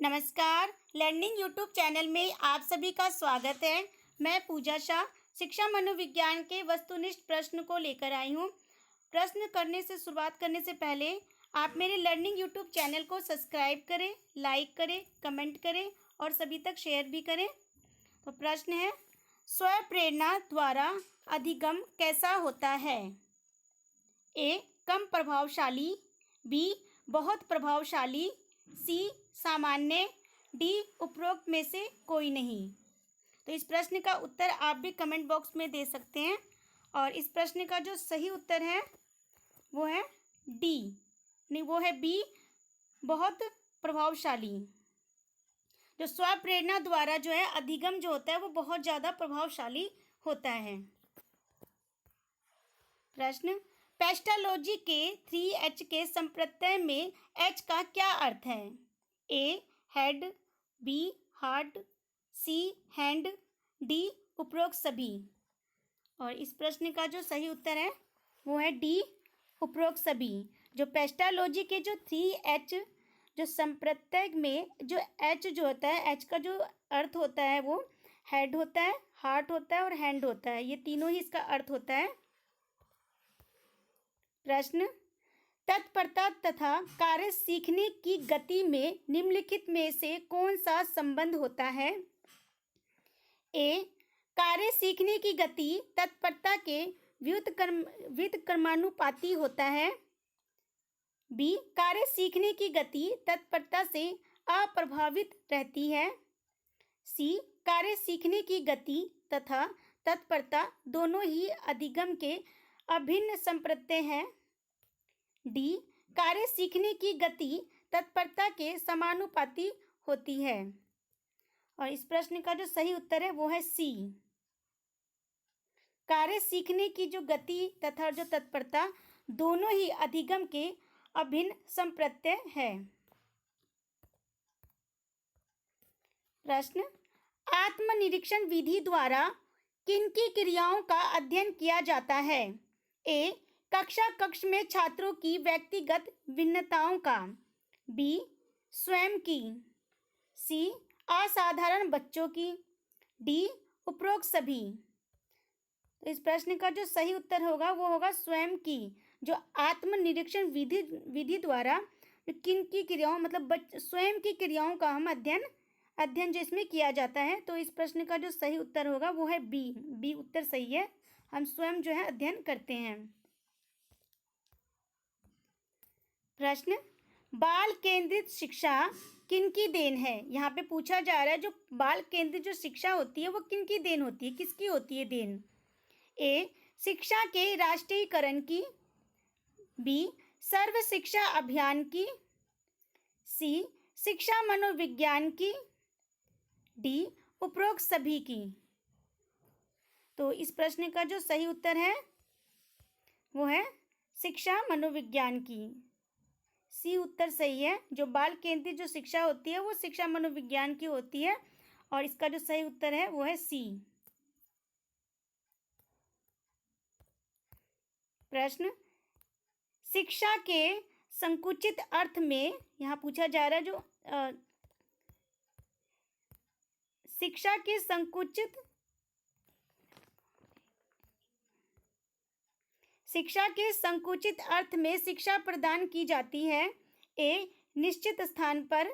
नमस्कार। Learning YouTube channel में आप सभी का स्वागत है। मैं पूजा शाह शिक्षा मनोविज्ञान के वस्तुनिष्ठ प्रश्न को लेकर आई हूँ। प्रश्न करने से शुरुआत करने से पहले आप मेरे लर्निंग यूट्यूब चैनल को सब्सक्राइब करें, लाइक करें, कमेंट करें और सभी तक शेयर भी करें। तो प्रश्न है, स्व प्रेरणा द्वारा अधिगम कैसा होता है? ए. कम प्रभावशाली, बी. बहुत प्रभावशाली, सी. सामान्य, डी. उपरोक्त में से कोई नहीं। तो इस प्रश्न का उत्तर आप भी कमेंट बॉक्स में दे सकते हैं और इस प्रश्न का जो सही उत्तर है वो है डी, नहीं वो है बी, बहुत प्रभावशाली। जो स्व प्रेरणा द्वारा जो है अधिगम जो होता है वो बहुत ज़्यादा प्रभावशाली होता है। प्रश्न, पेस्टालॉजी के 3H के संप्रत्यय में H का क्या अर्थ है? A. Head, B. Heart, C. Hand, D. उपरोक्त सभी। और इस प्रश्न का जो सही उत्तर है वो है डी, उपरोक्त सभी। जो पेस्टालॉजी के जो 3H जो संप्रत्यय में जो H जो होता है, H का जो अर्थ होता है वो हेड होता है, हार्ट होता है और हैंड होता है। ये तीनों ही इसका अर्थ होता है। प्रश्न, तत्परता तथा कार्य सीखने की गति में निम्नलिखित में से कौन सा संबंध होता है? ए. कार्य सीखने की गति तत्परता के व्युत्क्रमानुपाती होता है। बी. कार्य सीखने की गति तत्परता से अप्रभावित रहती है। सी. कार्य सीखने की गति तथा तत्परता दोनों ही अधिगम के अभिन्न संप्रत्यय हैं। डी. कार्य सीखने की गति तत्परता के समानुपाती होती है। और इस प्रश्न का जो सही उत्तर है वो है सी। कार्य सीखने की जो गति तथा जो तत्परता दोनों ही अधिगम के अभिन्न संप्रत्यय है। प्रश्न, आत्मनिरीक्षण विधि द्वारा किनकी क्रियाओं का अध्ययन किया जाता है? ए. कक्ष में छात्रों की व्यक्तिगत भिन्नताओं का, बी. स्वयं की, सी. असाधारण बच्चों की, डी. उपरोक्त सभी। तो इस प्रश्न का जो सही उत्तर होगा वो होगा स्वयं की। जो आत्मनिरीक्षण विधि द्वारा किनकी क्रियाओं मतलब स्वयं की क्रियाओं का हम अध्ययन जो इसमें किया जाता है। तो इस प्रश्न का जो सही उत्तर होगा वो है बी उत्तर सही है। हम स्वयं जो है अध्ययन करते हैं। प्रश्न, बाल केंद्रित शिक्षा किनकी देन है? यहाँ पे पूछा जा रहा है जो बाल केंद्रित जो शिक्षा होती है वो किनकी देन होती है, किसकी होती है देन? ए. शिक्षा के राष्ट्रीयकरण की, बी. सर्व शिक्षा अभियान की, सी. शिक्षा मनोविज्ञान की, डी. उपरोक्त सभी की। तो इस प्रश्न का जो सही उत्तर है वो है शिक्षा मनोविज्ञान की। सी उत्तर सही है। जो बाल केंद्रित जो शिक्षा होती है वो शिक्षा मनोविज्ञान की होती है और इसका जो सही उत्तर है वो है सी। प्रश्न, शिक्षा के संकुचित अर्थ में यहाँ पूछा जा रहा है जो शिक्षा के संकुचित अर्थ में शिक्षा प्रदान की जाती है। ए. निश्चित स्थान पर,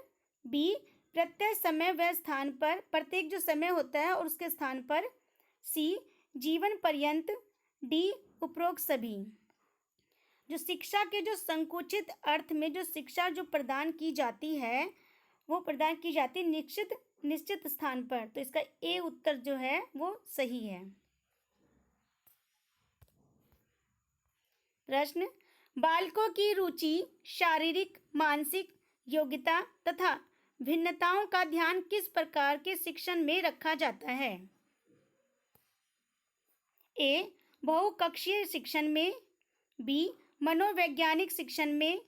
बी. प्रत्येक समय व स्थान पर, प्रत्येक जो समय होता है और उसके स्थान पर, सी. जीवन पर्यंत, डी. उपरोक्त सभी। जो शिक्षा के जो संकुचित अर्थ में जो शिक्षा जो प्रदान की जाती है वो प्रदान की जाती है निश्चित स्थान पर। तो इसका ए उत्तर जो है वो सही है। प्रश्न, बालकों की रुचि, शारीरिक, मानसिक योग्यता तथा भिन्नताओं का ध्यान किस प्रकार के शिक्षण में रखा जाता है? ए. बहुकक्षीय शिक्षण में, बी. मनोवैज्ञानिक शिक्षण में,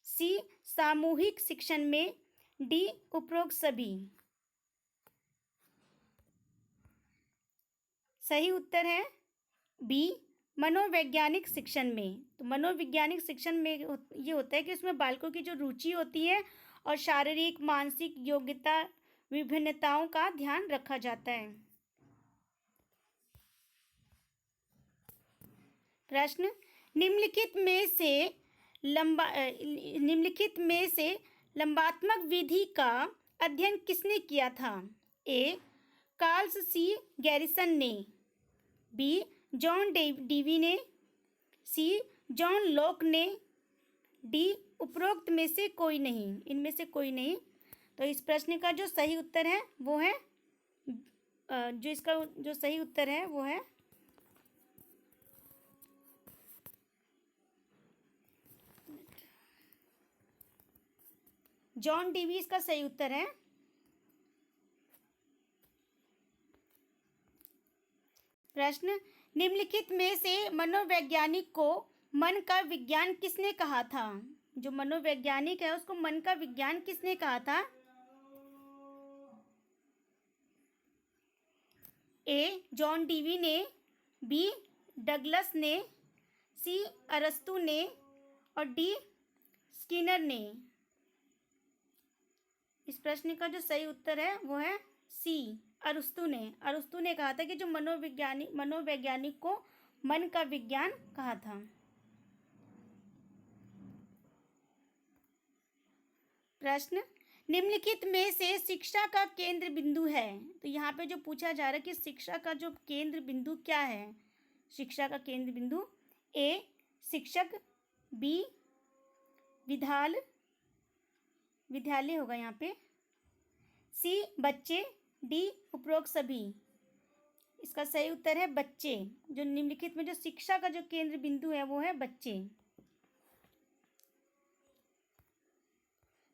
सी. सामूहिक शिक्षण में, डी. उपरोक्त सभी। सही उत्तर है बी. मनोवैज्ञानिक शिक्षण में। तो मनोवैज्ञानिक शिक्षण में ये होता है कि उसमें बालकों की जो रुचि होती है और शारीरिक मानसिक योग्यता विभिन्नताओं का ध्यान रखा जाता है। प्रश्न, निम्नलिखित में से लंबात्मक विधि का अध्ययन किसने किया था? ए. कार्ल सी गैरिसन ने, बी. जॉन डीवी ने, सी. जॉन लॉक ने, डी. उपरोक्त में से कोई नहीं, इनमें से कोई नहीं। तो इस प्रश्न का जो सही उत्तर है वो है जॉन डीवी इसका सही उत्तर है। प्रश्न, निम्नलिखित में से मनोवैज्ञानिक को मन का विज्ञान किसने कहा था? जो मनोवैज्ञानिक है उसको मन का विज्ञान किसने कहा था? ए. जॉन डीवी ने, बी. डगलस ने, सी. अरस्तु ने और डी. स्किनर ने। इस प्रश्न का जो सही उत्तर है वो है सी. अरस्तु ने कहा था कि जो मनोवैज्ञानिक को मन का विज्ञान कहा था। प्रश्न, निम्नलिखित में से शिक्षा का केंद्र बिंदु है। तो यहाँ पे जो पूछा जा रहा है कि शिक्षा का जो केंद्र बिंदु क्या है? शिक्षा का केंद्र बिंदु, ए. शिक्षक, बी. विद्यालय होगा यहाँ पे, सी. बच्चे, डी. उपरोक्त सभी। इसका सही उत्तर है बच्चे। जो निम्नलिखित में जो शिक्षा का जो केंद्र बिंदु है वो है बच्चे।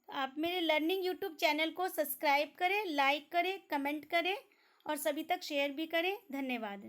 आप मेरे लर्निंग यूट्यूब चैनल को सब्सक्राइब करें, लाइक करें, कमेंट करें और सभी तक शेयर भी करें। धन्यवाद।